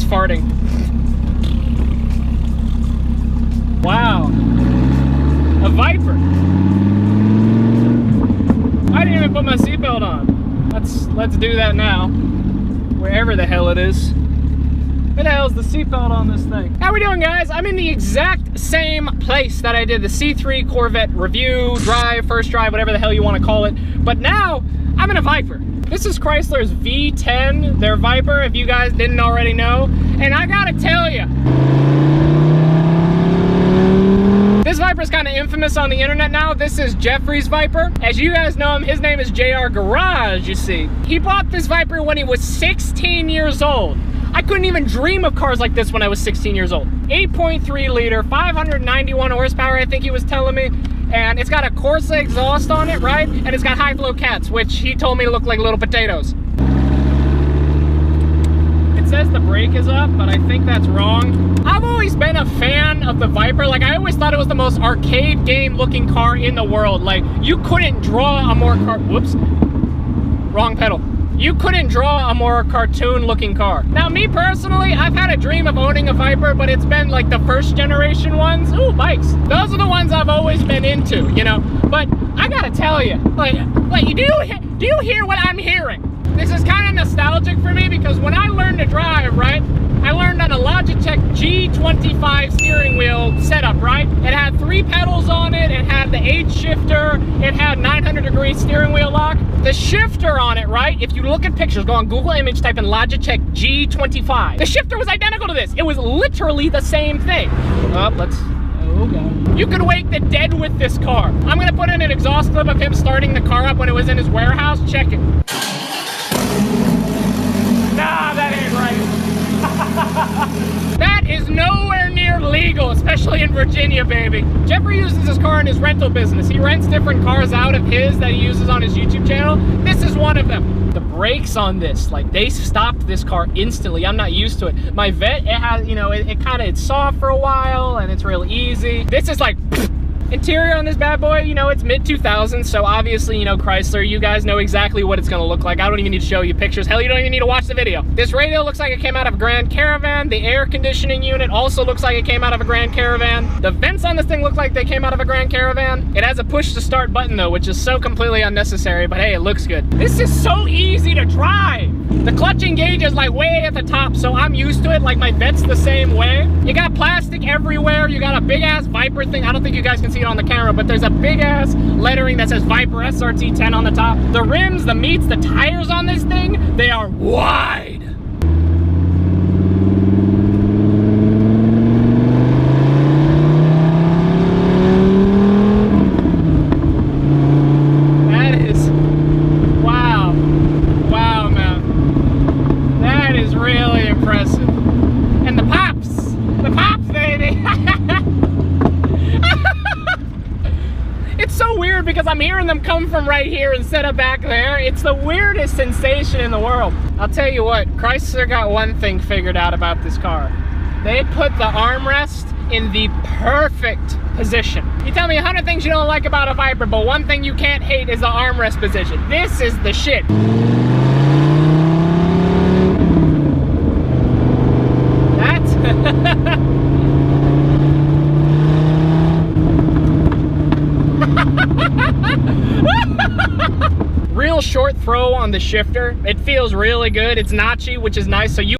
it's farting. Wow. A Viper. I didn't even put my seatbelt on. Let's do that now. Wherever the hell it is. Where the hell's the seatbelt on this thing? How we doing, guys? I'm in the exact same place that I did the C3 Corvette review, drive, first drive, whatever the hell you want to call it. But now, I'm in a Viper. This is Chrysler's V10, their Viper, if you guys didn't already know. And I gotta tell you, this Viper is kind of infamous on the internet now. This is Jeffrey's Viper. As you guys know him, his name is JRGarage, you see. He bought this Viper when he was 16 years old. I couldn't even dream of cars like this when I was 16 years old. 8.3 liter, 591 horsepower, I think he was telling me. And it's got a Corsa exhaust on it, right? And it's got high flow cats, which he told me look like little potatoes. It says the brake is up, but I think that's wrong. I've always been a fan of the Viper. Like, I always thought it was the most arcade game looking car in the world. Like, you couldn't draw a more whoops, wrong pedal. You couldn't draw a more cartoon looking car. Now, me personally, I've had a dream of owning a Viper, but it's been like the first generation ones. Ooh, bikes. Those are the ones I've always been into, you know? But I gotta tell you, like do you hear what I'm hearing? This is kind of nostalgic for me because when I learned to drive, right? I learned on a Logitech G25 steering wheel setup, right? It had 3 pedals on it, it had the 8 shifter, it had 900-degree steering wheel lock. The shifter on it, right? If you look at pictures, go on Google image, type in Logitech G25. The shifter was identical to this. It was literally the same thing. Oh God. You could wake the dead with this car. I'm gonna put in an exhaust clip of him starting the car up when it was in his warehouse. Check it. Nah, that ain't right. That is nowhere near legal, especially in Virginia, baby. Jeffrey uses his car in his rental business. He rents different cars out of his that he uses on his YouTube channel. This is one of them. The brakes on this, like, they stopped this car instantly. I'm not used to it. My Vet, it has, you know, it's soft for a while and it's real easy. This is like, interior on this bad boy, you know, it's mid-2000s, so obviously, you know, Chrysler, you guys know exactly what it's gonna look like. I don't even need to show you pictures. Hell, you don't even need to watch the video. This radio looks like it came out of a Grand Caravan. The air conditioning unit also looks like it came out of a Grand Caravan. The vents on this thing look like they came out of a Grand Caravan. It has a push-to-start button, though, which is so completely unnecessary, but hey, it looks good. This is so easy to drive. The clutch engage is like way at the top, so I'm used to it. Like, my Vet's the same way. You got plastic everywhere. You got a big-ass Viper thing. I don't think you guys can see it on the camera, but there's a big-ass lettering that says Viper SRT10 on the top. The rims, the meats, the tires on this thing, they are wide. That is, wow. Wow, man. That is really impressive. And the pops, baby. It's so weird because I'm hearing them come from right here instead of back there. It's the weirdest sensation in the world. I'll tell you what, Chrysler got one thing figured out about this car. They put the armrest in the perfect position. You tell me 100 things you don't like about a Viper, but one thing you can't hate is the armrest position. This is the shit. Real short throw on the shifter. It feels really good. It's notchy, which is nice. So you